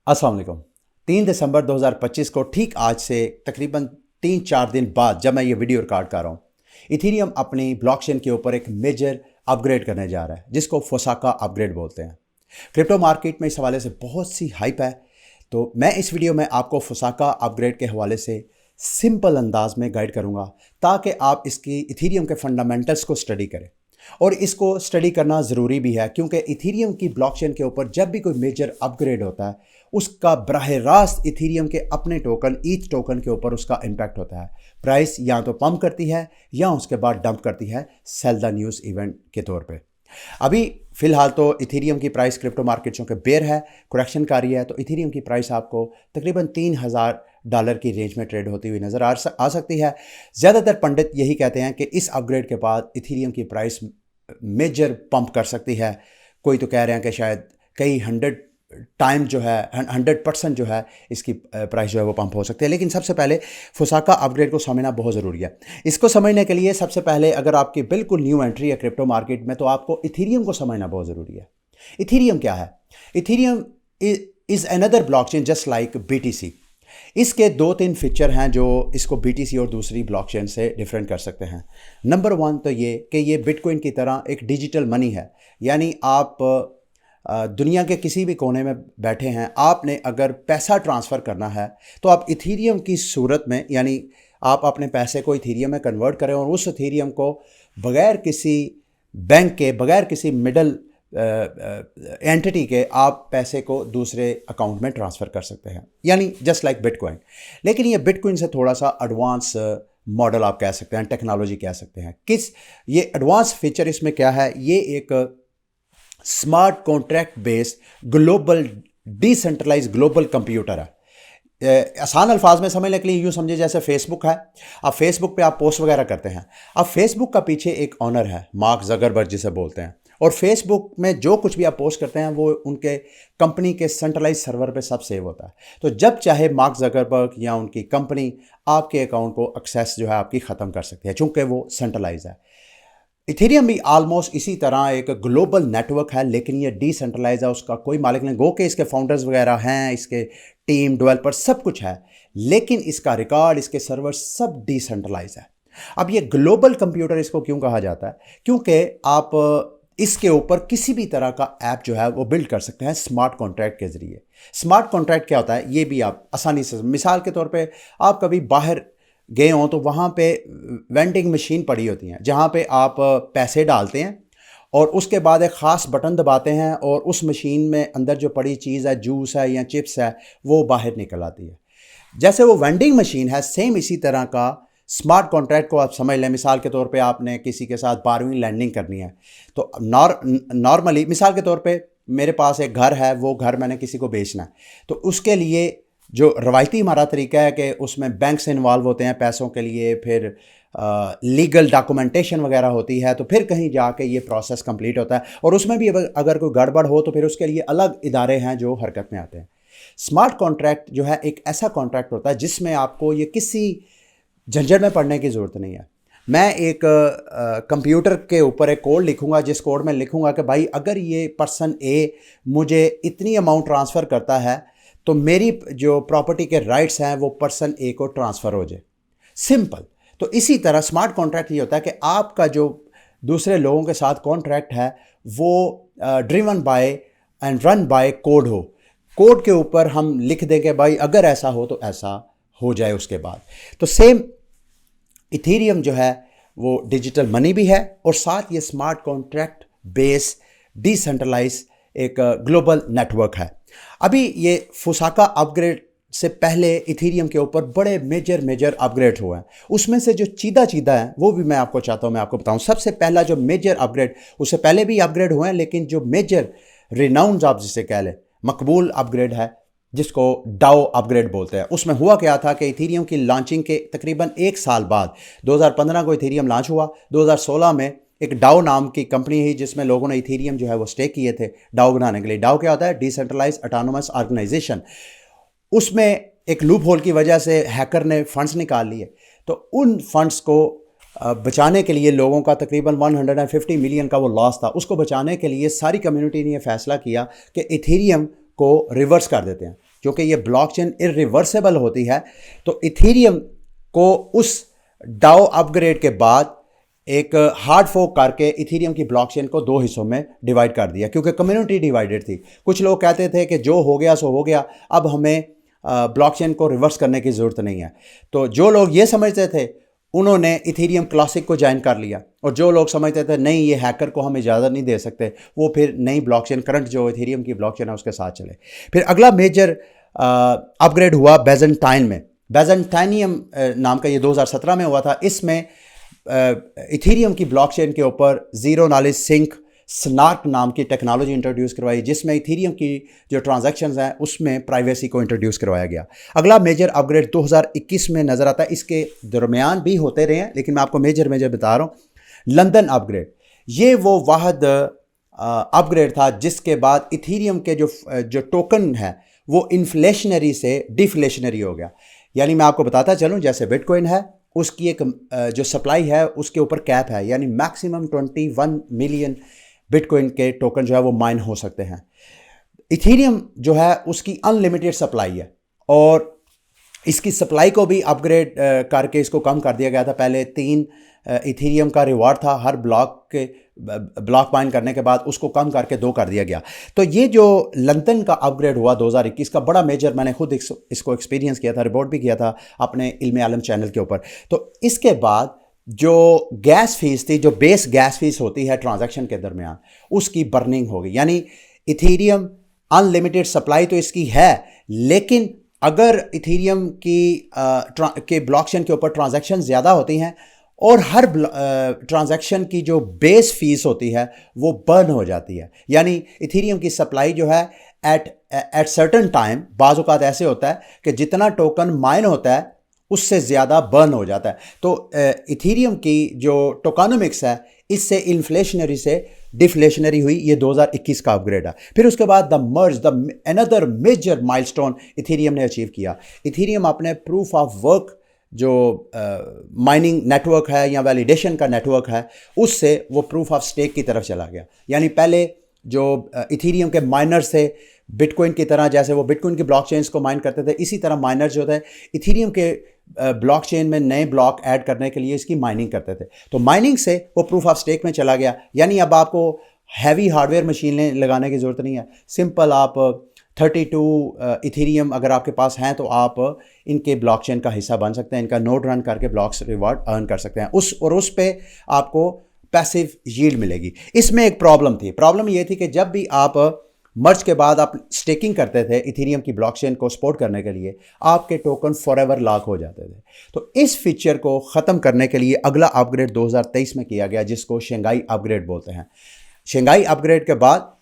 अस्सलाम वालेकुम। 3 दिसंबर 2025 को ठीक आज से तकरीबन 3-4 दिन बाद जब मैं ये वीडियो रिकॉर्ड कर रहा हूँ, इथेरियम अपनी ब्लॉकचेन के ऊपर एक मेजर अपग्रेड करने जा रहा है जिसको फोसाका अपग्रेड बोलते हैं। क्रिप्टो मार्केट में इस हवाले से बहुत सी हाइप है, तो मैं इस वीडियो में आपको फोसाका अपग्रेड के हवाले से सिंपल अंदाज में गाइड करूँगा ताकि आप इसकी इथेरियम के फंडामेंटल्स को स्टडी करें। और इसको स्टडी करना ज़रूरी भी है क्योंकि इथेरियम की ब्लॉकचेन के ऊपर जब भी कोई मेजर अपग्रेड होता है उसका बराह रास्त इथेरियम के अपने टोकन ईथ टोकन के ऊपर उसका इम्पैक्ट होता है। प्राइस या तो पंप करती है या उसके बाद डंप करती है सेल द न्यूज़ इवेंट के तौर पे। अभी फ़िलहाल तो इथेरियम की प्राइस क्रिप्टो मार्केट्सों के बेयर है, करेक्शन कर रही है, तो इथेरियम की प्राइस आपको तकरीबन $3000 की रेंज में ट्रेड होती हुई नज़र आ सकती है। ज़्यादातर पंडित यही कहते हैं कि इस अपग्रेड के बाद इथेरियम की प्राइस मेजर पंप कर सकती है। कोई तो कह रहे हैं कि शायद कई 100% जो है इसकी प्राइस जो है वो पंप हो सकती है। लेकिन सबसे पहले फोसाका अपग्रेड को समझना बहुत ज़रूरी है। इसको समझने के लिए सबसे पहले अगर आपकी बिल्कुल न्यू एंट्री है क्रिप्टो मार्केट में तो आपको इथेरियम को समझना बहुत ज़रूरी है। इथेरियम क्या है? Ethereum is another blockchain just like BTC। इसके 2-3 फीचर हैं जो इसको BTC और दूसरी ब्लॉकचेन से डिफरेंट कर सकते हैं। नंबर 1 तो ये कि ये बिटकॉइन की तरह एक डिजिटल मनी है, यानी आप दुनिया के किसी भी कोने में बैठे हैं, आपने अगर पैसा ट्रांसफ़र करना है तो आप इथेरियम की सूरत में, यानी आप अपने पैसे को इथेरियम में कन्वर्ट करें और उस इथेरियम को बग़ैर किसी बैंक के, बग़ैर किसी मिडल एंटिटी के आप पैसे को दूसरे अकाउंट में ट्रांसफ़र कर सकते हैं, यानी जस्ट लाइक बिटकॉइन। लेकिन ये बिटकॉइन से थोड़ा सा एडवांस मॉडल आप कह सकते हैं, टेक्नोलॉजी कह सकते हैं। ये एडवांस फीचर इसमें क्या है? ये एक smart contract based global decentralize global computer है। आसान अल्फाज में समझने के लिए यूँ समझिए जैसे फेसबुक है। अब फेसबुक पे आप पोस्ट वगैरह करते हैं। अब फेसबुक का पीछे एक ऑनर है, मार्क ज़करबर्ग जिसे बोलते हैं, और फेसबुक में जो कुछ भी आप पोस्ट करते हैं वो उनके कंपनी के सेंट्रलाइज सर्वर पे सब सेव होता है। तो जब चाहे मार्क ज़करबर्ग या उनकी कंपनी आपके अकाउंट को एक्सेस जो है आपकी ख़त्म कर सकती है, चूँकि वो सेंट्रलाइज है। इथेरियम भी आलमोस्ट इसी तरह एक ग्लोबल नेटवर्क है, लेकिन ये डिसेंट्रलाइज है, उसका कोई मालिक नहीं। गो के इसके फाउंडर्स वगैरह हैं, इसके टीम डेवलपर सब कुछ है, लेकिन इसका रिकॉर्ड, इसके सर्वर सब डिसेंट्रलाइज है। अब ये ग्लोबल कंप्यूटर इसको क्यों कहा जाता है? क्योंकि आप इसके ऊपर किसी भी तरह का ऐप जो है वो बिल्ड कर सकते हैं स्मार्ट कॉन्ट्रैक्ट के ज़रिए। स्मार्ट कॉन्ट्रैक्ट क्या होता है ये भी आप आसानी से, मिसाल के तौर पे आप कभी बाहर गए हों तो वहाँ पे वेंडिंग मशीन पड़ी होती हैं जहाँ पे आप पैसे डालते हैं और उसके बाद एक ख़ास बटन दबाते हैं और उस मशीन में अंदर जो पड़ी चीज़ है, जूस है या चिप्स है, वो बाहर निकल आती है। जैसे वो वेंडिंग मशीन है, सेम इसी तरह का स्मार्ट कॉन्ट्रैक्ट को आप समझ लें। मिसाल के तौर पे आपने किसी के साथ बारहवीं लैंडिंग करनी है तो नॉर्मली मिसाल के तौर पे मेरे पास एक घर है, वो घर मैंने किसी को बेचना है, तो उसके लिए जो रवायती हमारा तरीका है कि उसमें बैंक से इन्वॉल्व होते हैं पैसों के लिए, फिर लीगल डॉक्यूमेंटेशन वगैरह होती है, तो फिर कहीं जाके ये प्रोसेस कंप्लीट होता है और उसमें भी अगर कोई गड़बड़ हो तो फिर उसके लिए अलग इदारे हैं जो हरकत में आते हैं। स्मार्ट कॉन्ट्रैक्ट जो है एक ऐसा कॉन्ट्रैक्ट होता है जिसमें आपको ये किसी झंझट में पड़ने की ज़रूरत नहीं है। मैं एक कंप्यूटर के ऊपर एक कोड लिखूंगा जिस कोड में लिखूंगा कि भाई अगर ये पर्सन A मुझे इतनी अमाउंट ट्रांसफ़र करता है तो मेरी जो प्रॉपर्टी के राइट्स हैं वो पर्सन A को ट्रांसफ़र हो जाए। सिंपल। तो इसी तरह स्मार्ट कॉन्ट्रैक्ट ये होता है कि आपका जो दूसरे लोगों के साथ कॉन्ट्रैक्ट है वो driven by and run by code हो। कोड के ऊपर हम लिख दें कि भाई अगर ऐसा हो तो ऐसा हो जाए उसके बाद। तो सेम इथेरियम जो है वो डिजिटल मनी भी है और साथ ये स्मार्ट कॉन्ट्रैक्ट बेस डिसेंट्रलाइज एक ग्लोबल नेटवर्क है। अभी ये फोसाका अपग्रेड से पहले इथेरियम के ऊपर बड़े मेजर अपग्रेड हुए हैं, उसमें से जो चीदा है वो भी मैं आपको चाहता हूँ मैं आपको बताऊँ। सबसे पहला जो मेजर अपग्रेड, उससे पहले भी अपग्रेड हुए हैं लेकिन जो मेजर रिनाउंड आप जिसे कह लें मकबूल अपग्रेड है जिसको डाओ अपग्रेड बोलते हैं। उसमें हुआ क्या था कि इथेरियम की लॉन्चिंग के तकरीबन 1 साल बाद 2015 को इथेरियम लॉन्च हुआ। 2016 में एक डाओ नाम की कंपनी है जिसमें लोगों ने इथेरियम जो है वो स्टेक किए थे डाओ बनाने के लिए। डाओ क्या होता है? Decentralize autonomous organisation. उसमें एक लूप होल की वजह से हैकर ने फंड्स निकाल लिए, तो उन फंड्स को बचाने के लिए लोगों का तकरीबन 150 मिलियन का वो लॉस था, उसको बचाने के लिए सारी कम्युनिटी ने यह फैसला किया कि इथेरियम को रिवर्स कर देते हैं। क्योंकि ये ब्लॉकचेन इरिवर्सिबल होती है, तो इथेरियम को उस डाओ अपग्रेड के बाद एक हार्ड फोक करके इथेरियम की ब्लॉकचेन को 2 हिस्सों में डिवाइड कर दिया, क्योंकि कम्युनिटी डिवाइडेड थी। कुछ लोग कहते थे कि जो हो गया सो हो गया, अब हमें ब्लॉकचेन को रिवर्स करने की ज़रूरत नहीं है। तो जो लोग ये समझते थे उन्होंने इथेरियम क्लासिक को ज्वाइन कर लिया, और जो लोग समझते थे नहीं ये हैकर को हम इजाज़त नहीं दे सकते, वो फिर नई ब्लॉकचेन करंट जो इथेरियम की ब्लॉकचेन है उसके साथ चले। फिर अगला मेजर अपग्रेड हुआ बेजेंटाइन में। बेजेंटाइनियम नाम का ये 2017 में हुआ था। इसमें इथेरियम की ब्लॉकचेन के ऊपर ज़ीरो नॉलेज सिंक स्नार्क नाम की टेक्नोलॉजी इंट्रोड्यूस करवाई, जिसमें इथेरियम की जो ट्रांजैक्शंस हैं उसमें प्राइवेसी को इंट्रोड्यूस करवाया गया। अगला मेजर अपग्रेड 2021 में नज़र आता है। इसके दरमियान भी होते रहे हैं, लेकिन मैं आपको मेजर बता रहा हूँ। लंदन अपग्रेड, ये वो वाहद अपग्रेड था जिसके बाद इथेरियम के जो टोकन है वो इन्फ्लेशनरी से डिफ्लेशनरी हो गया। यानी मैं आपको बताता चलूँ, जैसे बिटकॉइन है उसकी एक जो सप्लाई है उसके ऊपर कैप है, यानी मैक्सिमम 21 मिलियन बिटकॉइन के टोकन जो है वो माइन हो सकते हैं। इथेरियम जो है उसकी अनलिमिटेड सप्लाई है, और इसकी सप्लाई को भी अपग्रेड करके इसको कम कर दिया गया था। पहले 3 इथेरियम का रिवार्ड था हर ब्लॉक माइन करने के बाद, उसको कम करके 2 कर दिया गया। तो ये जो लंदन का अपग्रेड हुआ 2021 का, बड़ा मेजर, मैंने खुद इसको एक्सपीरियंस किया था, रिपोर्ट भी किया था अपने इल्म आलम चैनल के ऊपर। तो इसके बाद जो गैस फीस थी, जो बेस गैस फीस होती है ट्रांजैक्शन के दरमियान, उसकी बर्निंग हो गई। यानी इथेरियम अनलिमिटेड सप्लाई तो इसकी है, लेकिन अगर इथेरियम के ब्लॉकचेन के ऊपर ट्रांजैक्शन ज़्यादा होती हैं और हर ट्रांजैक्शन की जो बेस फीस होती है वो बर्न हो जाती है। यानी इथेरियम की सप्लाई जो है एट सर्टन टाइम, बाज़ औक़ात ऐसे होता है कि जितना टोकन माइन होता है उससे ज़्यादा बर्न हो जाता है। तो इथेरियम की जो टोकनोमिक्स है इससे इन्फ्लेशनरी से डिफ्लेशनरी हुई। ये 2021 का अपग्रेड है। फिर उसके बाद अनदर मेजर माइलस्टोन इथेरियम ने अचीव किया। इथेरियम अपने प्रूफ ऑफ वर्क जो माइनिंग नेटवर्क है या वैलिडेशन का नेटवर्क है, उससे वो प्रूफ ऑफ स्टेक की तरफ चला गया। यानी पहले जो इथेरियम के माइनर्स थे, बिटकॉइन की तरह, जैसे वो बिटकॉइन की ब्लॉकचेन्स को माइन करते थे, इसी तरह माइनर जो थे इथेरियम के ब्लॉकचेन में नए ब्लॉक ऐड करने के लिए इसकी माइनिंग करते थे। तो माइनिंग से वो प्रूफ ऑफ स्टेक में चला गया। यानी अब आपको हैवी हार्डवेयर मशीनें लगाने की ज़रूरत नहीं है। सिंपल आप 32 इथेरियम अगर आपके पास हैं तो आप इनके ब्लॉकचेन का हिस्सा बन सकते हैं, इनका नोड रन करके ब्लॉक्स रिवार्ड अर्न कर सकते हैं। उस पे आपको पैसिव यील्ड मिलेगी। इसमें एक प्रॉब्लम ये थी कि जब भी आप मर्ज के बाद आप स्टेकिंग करते थे इथेरियम की ब्लॉकचेन को सपोर्ट करने के लिए, आपके टोकन फॉरएवर लॉक हो जाते थे। तो इस फीचर को ख़त्म करने के लिए अगला अपग्रेड 2023 में किया गया, जिसको शंघाई अपग्रेड बोलते हैं। शंघाई अपग्रेड के बाद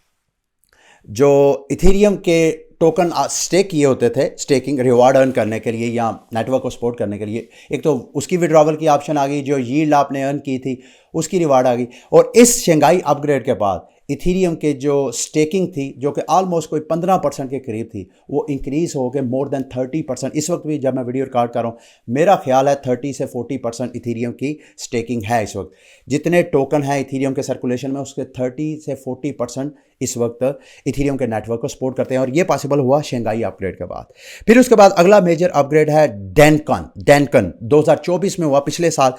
जो इथेरियम के टोकन स्टेक किए होते थे, स्टेकिंग रिवार्ड अर्न करने के लिए या नेटवर्क को सपोर्ट करने के लिए, एक तो उसकी विड्रॉवल की ऑप्शन आ गई, जो यील्ड आपने अर्न की थी उसकी रिवार्ड आ गई। और इस शंघाई अपग्रेड के बाद इथेरियम के जो स्टेकिंग थी, जो कि ऑलमोस्ट कोई 15% के करीब थी, वो इंक्रीज़ हो गए मोर देन 30%। इस वक्त भी जब मैं वीडियो रिकॉर्ड कर रहा हूँ, मेरा ख्याल है 30 से 40% इथेरियम की स्टेकिंग है इस वक्त। जितने टोकन हैं इथेरियम के सर्कुलेशन में, उसके 30 से 40% इस वक्त इथेरियम के नेटवर्क को सपोर्ट करते हैं, और ये पॉसिबल हुआ शंघाई अपग्रेड के बाद। फिर उसके बाद अगला मेजर अपग्रेड है डैनकन 2024 में हुआ, पिछले साल।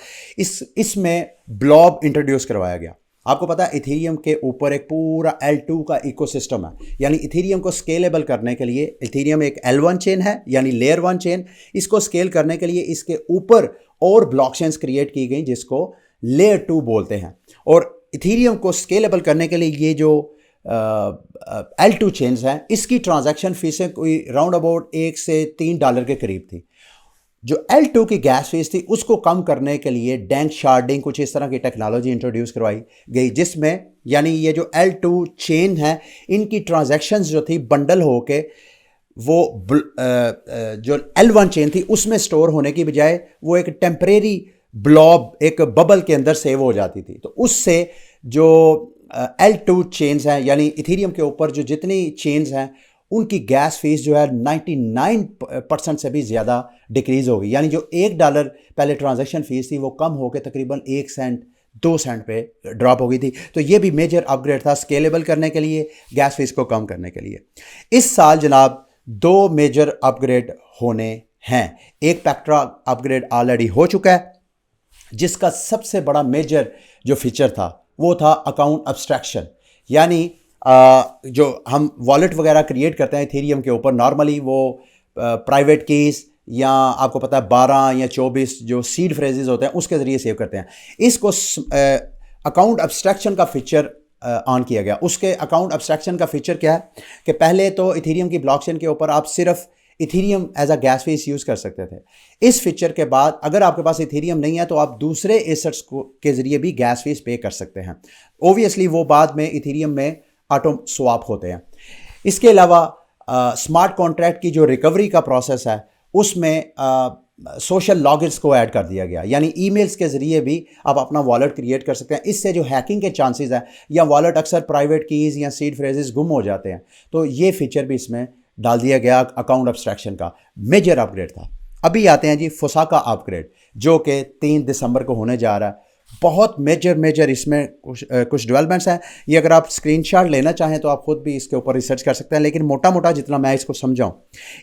इसमें ब्लॉब इंट्रोड्यूस करवाया गया। आपको पता है इथेरियम के ऊपर एक पूरा L2 का इकोसिस्टम है। यानी इथेरियम को स्केलेबल करने के लिए, इथेरियम एक L1 चेन है यानी लेयर 1 चेन, इसको स्केल करने के लिए इसके ऊपर और ब्लॉकचेन्स क्रिएट की गई जिसको लेयर 2 बोलते हैं। और इथेरियम को स्केलेबल करने के लिए ये जो L2 चेन्स हैं, इसकी ट्रांजैक्शन फीसें कोई राउंड अबाउट $1 से $3 के करीब थी। जो L2 की गैस फीस थी उसको कम करने के लिए डैंक शार्डिंग, कुछ इस तरह की टेक्नोलॉजी इंट्रोड्यूस करवाई गई, जिसमें यानी ये जो L2 चेन है, इनकी ट्रांजैक्शंस जो थी बंडल होके वो जो L1 चेन थी उसमें स्टोर होने की बजाय वो एक टेम्परेरी ब्लॉब, एक बबल के अंदर सेव हो जाती थी। तो उससे जो L2 चेन्स हैं, यानी इथेरियम के ऊपर जो जितनी चेन्स हैं, उनकी गैस फीस जो है 99% से भी ज़्यादा डिक्रीज़ हो गई। यानी जो $1 पहले ट्रांजैक्शन फ़ीस थी वो कम होकर तकरीबन 1 सेंट 2 सेंट पे ड्रॉप हो गई थी। तो ये भी मेजर अपग्रेड था स्केलेबल करने के लिए, गैस फीस को कम करने के लिए। इस साल जनाब दो मेजर अपग्रेड होने हैं। एक पेक्ट्रा अपग्रेड ऑलरेडी हो चुका है, जिसका सबसे बड़ा मेजर जो फीचर था वो था अकाउंट अब्स्ट्रैक्शन। यानी जो हम वॉलेट वगैरह क्रिएट करते हैं इथेरियम के ऊपर, नॉर्मली वो प्राइवेट कीज या आपको पता है 12 या 24 जो सीड फ्रेजेस होते हैं उसके ज़रिए सेव करते हैं। इसको अकाउंट अब्स्ट्रैक्शन का फीचर ऑन किया गया। उसके अकाउंट अब्स्ट्रैक्शन का फीचर क्या है कि पहले तो इथेरियम की ब्लॉकचेन के ऊपर आप सिर्फ Ethereum as a gas fee use कर सकते थे। इस फीचर के बाद अगर आपके पास इथेरियम नहीं है तो आप दूसरे एसेट्स के ज़रिए भी गैस फीस पे कर सकते हैं। ओबियसली वो बाद में इथेरियम में ऑटो स्वाप होते हैं। इसके अलावा स्मार्ट कॉन्ट्रैक्ट की जो रिकवरी का प्रोसेस है उसमें सोशल लॉगिन्स को ऐड कर दिया गया, यानी ईमेल्स के ज़रिए भी आप अपना वॉलेट क्रिएट कर सकते हैं। इससे जो हैकिंग के चांसेस हैं या वॉलेट अक्सर प्राइवेट कीज़ या सीड फ्रेजेस गुम हो जाते हैं, तो ये फीचर भी इसमें डाल दिया गया। अकाउंट अब्स्ट्रैक्शन का मेजर अपग्रेड था। अभी आते हैं जी फुसाका अपग्रेड, जो कि 3 दिसंबर को होने जा रहा है। बहुत मेजर इसमें कुछ डेवलपमेंट्स हैं। ये अगर आप स्क्रीनशॉट लेना चाहें तो आप खुद भी इसके ऊपर रिसर्च कर सकते हैं, लेकिन मोटा मोटा जितना मैं इसको समझाऊं,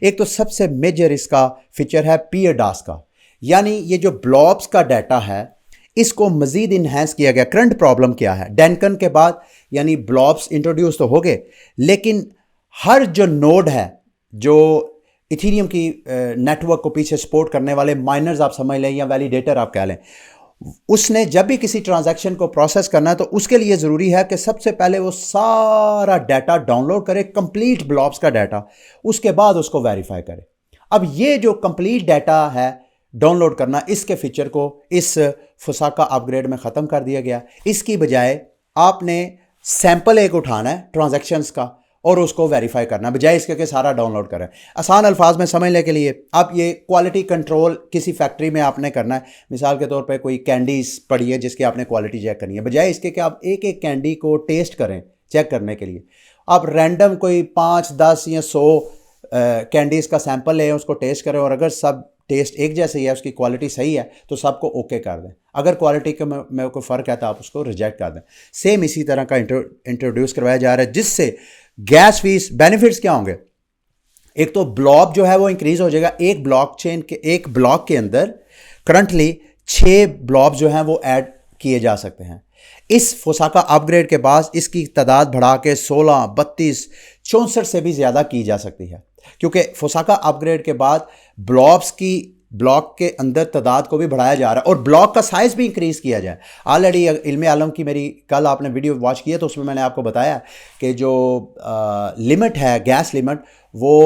एक तो सबसे मेजर इसका फीचर है PIRDAS का, यानी ये जो ब्लॉब्स का डाटा है इसको मज़ीद इन्हेंस किया गया। करंट प्रॉब्लम क्या है, डैनकन के बाद यानी ब्लॉब्स इंट्रोड्यूस तो हो गए, लेकिन हर जो नोड है जो इथेरियम की नेटवर्क को पीछे सपोर्ट करने वाले माइनर्स आप समझ लें या वैलिडेटर आप कह लें, उसने जब भी किसी ट्रांजैक्शन को प्रोसेस करना है तो उसके लिए ज़रूरी है कि सबसे पहले वो सारा डाटा डाउनलोड करे, कंप्लीट ब्लॉब्स का डाटा, उसके बाद उसको वेरीफाई करे। अब ये जो कंप्लीट डाटा है डाउनलोड करना, इसके फीचर को इस फुसाका अपग्रेड में ख़त्म कर दिया गया। इसकी बजाय आपने सैंपल एक उठाना है ट्रांजैक्शंस का और उसको वेरीफाई करना, बजाय इसके कि सारा डाउनलोड करें। आसान अल्फाज में समझने के लिए आप ये क्वालिटी कंट्रोल किसी फैक्ट्री में आपने करना है। मिसाल के तौर पे कोई कैंडीज पड़ी है जिसकी आपने क्वालिटी चेक करनी है, बजाय इसके कि आप एक एक कैंडी को टेस्ट करें चेक करने के लिए, आप रैंडम कोई 5, 10 या 100 कैंडीज़ का सैंपल लें, उसको टेस्ट करें और अगर सब टेस्ट एक जैसे ही है, उसकी क्वालिटी सही है तो सबको ओके कर दें। अगर क्वालिटी के में कोई फ़र्क है तो आप उसको रिजेक्ट कर दें। सेम इसी तरह का इंट्रोड्यूस करवाया जा रहा है, जिससे गैस फीस बेनिफिट्स क्या होंगे। एक तो ब्लॉक जो है वो इंक्रीज हो जाएगा। एक ब्लॉकचेन के एक ब्लॉक के अंदर करंटली 6 ब्लॉक जो हैं वो ऐड किए जा सकते हैं। इस फुसाका अपग्रेड के बाद इसकी तादाद बढ़ा के 16, 32, 64 से भी ज़्यादा की जा सकती है, क्योंकि फुसाका अपग्रेड के बाद ब्लॉक के अंदर तादाद को भी बढ़ाया जा रहा है और ब्लॉक का साइज़ भी इंक्रीज़ किया जाए। ऑलरेडी इल्म आलम की मेरी कल आपने वीडियो वॉच की है तो उसमें मैंने आपको बताया कि जो लिमिट है गैस लिमिट वो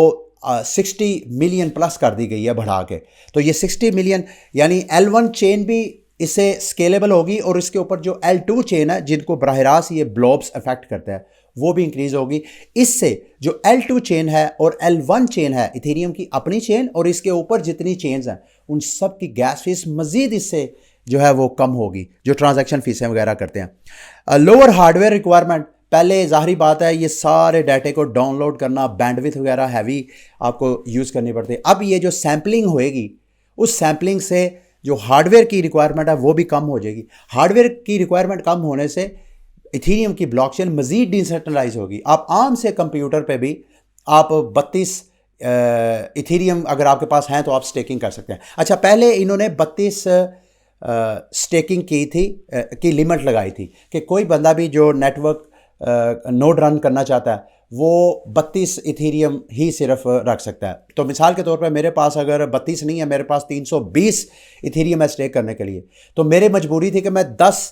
60 मिलियन प्लस कर दी गई है बढ़ा के। तो ये 60 मिलियन यानी L1 चेन भी इससे स्केलेबल होगी और इसके ऊपर जो L2 चेन है जिनको बराह रास्त ये ब्लॉब्स अफेक्ट करता है वो भी इंक्रीज होगी। इससे जो L2 चेन है और L1 चेन है, इथेरियम की अपनी चेन और इसके ऊपर जितनी चेन्स हैं उन सब की गैस फीस मज़ीद इससे जो है वो कम होगी, जो ट्रांजैक्शन फीसें वगैरह करते हैं। लोअर हार्डवेयर रिक्वायरमेंट, पहले ज़ाहिरी बात है ये सारे डाटे को डाउनलोड करना, बैंडविड्थ वगैरह हैवी आपको यूज़ करनी पड़ती है। अब ये जो सैम्पलिंग होएगी उस सैम्पलिंग से जो हार्डवेयर की रिक्वायरमेंट है वो भी कम हो जाएगी। हार्डवेयर की रिक्वायरमेंट कम होने से इथेरियम की ब्लॉकचेन मज़ीद डिसेंट्रलाइज होगी। आप आम से कंप्यूटर पे भी आप 32 इथेरियम अगर आपके पास हैं तो आप स्टेकिंग कर सकते हैं। अच्छा, पहले इन्होंने 32 स्टेकिंग की लिमिट लगाई थी कि कोई बंदा भी जो नेटवर्क नोड रन करना चाहता है वो 32 इथेरियम ही सिर्फ रख सकता है। तो मिसाल के तौर पर मेरे पास अगर 32 नहीं है, मेरे पास 320 इथेरियम है स्टेक करने के लिए, तो मेरी मजबूरी थी कि मैं 10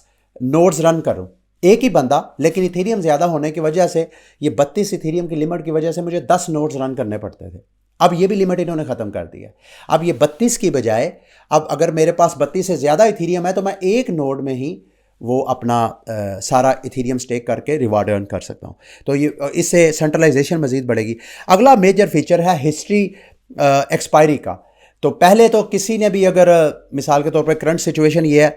नोड्स रन करूं, एक ही बंदा, लेकिन इथेरियम ज़्यादा होने की वजह से ये 32 इथेरियम की लिमिट की वजह से मुझे 10 नोड्स रन करने पड़ते थे। अब ये भी लिमिट इन्होंने ख़त्म कर दी है। अब ये 32 की बजाय अब अगर मेरे पास 32 से ज़्यादा इथेरियम है तो मैं एक नोड में ही वो अपना सारा इथेरियम स्टेक करके रिवार्ड अर्न कर सकता हूँ। तो ये इससे सेंट्रलाइजेशन मज़ीद बढ़ेगी। अगला मेजर फीचर है हिस्ट्री एक्सपायरी का। तो पहले तो किसी ने भी अगर मिसाल के तौर पर करंट सिचुएशन ये है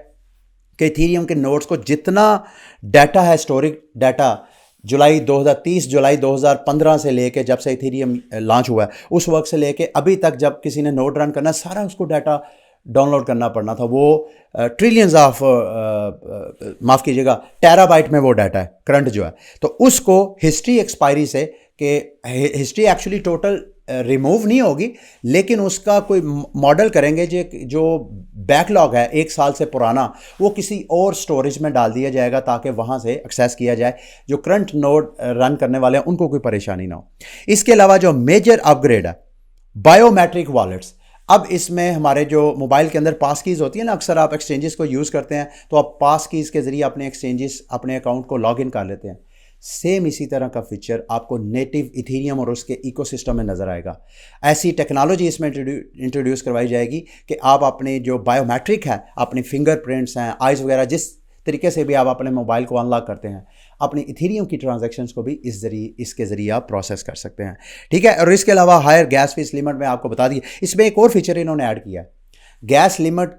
कि इथेरियम के नोड्स को जितना डाटा है, स्टोरिक डाटा, जुलाई 2015 से लेके जब से इथेरियम लॉन्च हुआ है उस वक्त से लेके अभी तक जब किसी ने नोड रन करना सारा उसको डाटा डाउनलोड करना पड़ना था। वो ट्रिलियंस ऑफ माफ़ कीजिएगा टेराबाइट में वो डाटा है करंट जो है। तो उसको हिस्ट्री एक्सपायरी से कि हिस्ट्री एक्चुअली टोटल रिमूव नहीं होगी, लेकिन उसका कोई मॉडल करेंगे जो बैकलॉग है 1 साल से पुराना, वो किसी और स्टोरेज में डाल दिया जाएगा ताकि वहाँ से एक्सेस किया जाए। जो करंट नोड रन करने वाले हैं उनको कोई परेशानी ना हो। इसके अलावा जो मेजर अपग्रेड है, बायोमेट्रिक वॉलेट्स। अब इसमें हमारे जो मोबाइल के अंदर पास कीज़ होती है ना, अक्सर आप एक्सचेंजेस को यूज़ करते हैं तो आप पास कीज़ के ज़रिए अपने एक्सचेंजेस, अपने अकाउंट को लॉग इन कर लेते हैं। सेम इसी तरह का फीचर आपको नेटिव इथीरियम और उसके इकोसिस्टम में नज़र आएगा। ऐसी टेक्नोलॉजी इसमें इंट्रोड्यूस करवाई जाएगी कि आप अपने जो बायोमेट्रिक है, अपनी फिंगरप्रिंट्स हैं, आइज़ वगैरह, जिस तरीके से भी आप अपने मोबाइल को अनलॉक करते हैं, अपनी इथीरियम की ट्रांजैक्शंस को भी इसके ज़रिए आप प्रोसेस कर सकते हैं। ठीक है। और इसके अलावा हायर गैस फीस लिमिट में आपको बता दी, इसमें एक और फीचर इन्होंने ऐड किया है। गैस लिमिट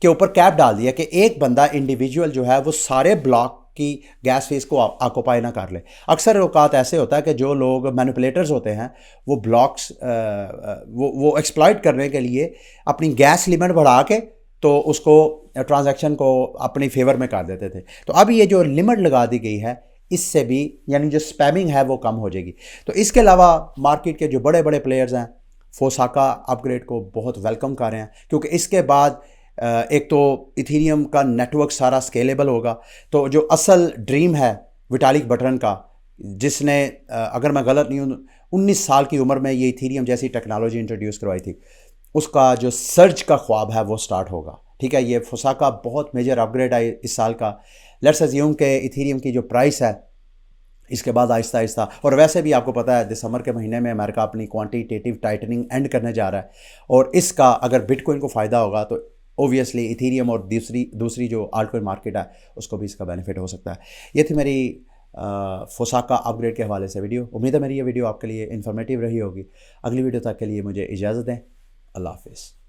के ऊपर कैप डाल दिया कि एक बंदा इंडिविजुअल जो है वो सारे ब्लॉक की गैस फीस को ऑक्यूपाई ना कर ले। अक्सर औकात ऐसे होता है कि जो लोग मैनिपुलेटर्स होते हैं वो ब्लॉक्स वो एक्सप्लॉइट करने के लिए अपनी गैस लिमिट बढ़ा के तो उसको ट्रांजैक्शन को अपनी फेवर में कर देते थे। तो अब ये जो लिमिट लगा दी गई है, इससे भी यानी जो स्पैमिंग है वो कम हो जाएगी। तो इसके अलावा मार्केट के जो बड़े बड़े प्लेयर्स हैं फोसाका अपग्रेड को बहुत वेलकम कर रहे हैं, क्योंकि इसके बाद एक तो इथीरियम का नेटवर्क सारा स्केलेबल होगा। तो जो असल ड्रीम है विटालिक बटरन का, जिसने अगर मैं गलत नहीं हूँ 19 साल की उम्र में ये इथीरियम जैसी टेक्नोलॉजी इंट्रोड्यूस करवाई थी, उसका जो सर्ज का ख्वाब है वो स्टार्ट होगा। ठीक है। ये फोसाका बहुत मेजर अपग्रेड है इस साल का। लेट्स अज्यूम के इथीरियम की जो प्राइस है इसके बाद आहिस्ता आहिस्ता, और वैसे भी आपको पता है दिसंबर के महीने में अमेरिका अपनी क्वांटिटेटिव टाइटनिंग एंड करने जा रहा है, और इसका अगर बिटकॉइन को फ़ायदा होगा तो ओबियसली इथीरियम और दूसरी जो आल्टकॉइन मार्केट है उसको भी इसका बेनिफिट हो सकता है। ये थी मेरी फोसाका अपग्रेड के हवाले से वीडियो। उम्मीद है मेरी ये वीडियो आपके लिए इन्फॉर्मेटिव रही होगी। अगली वीडियो तक के लिए मुझे इजाज़त दें। अल्लाह हाफिज़।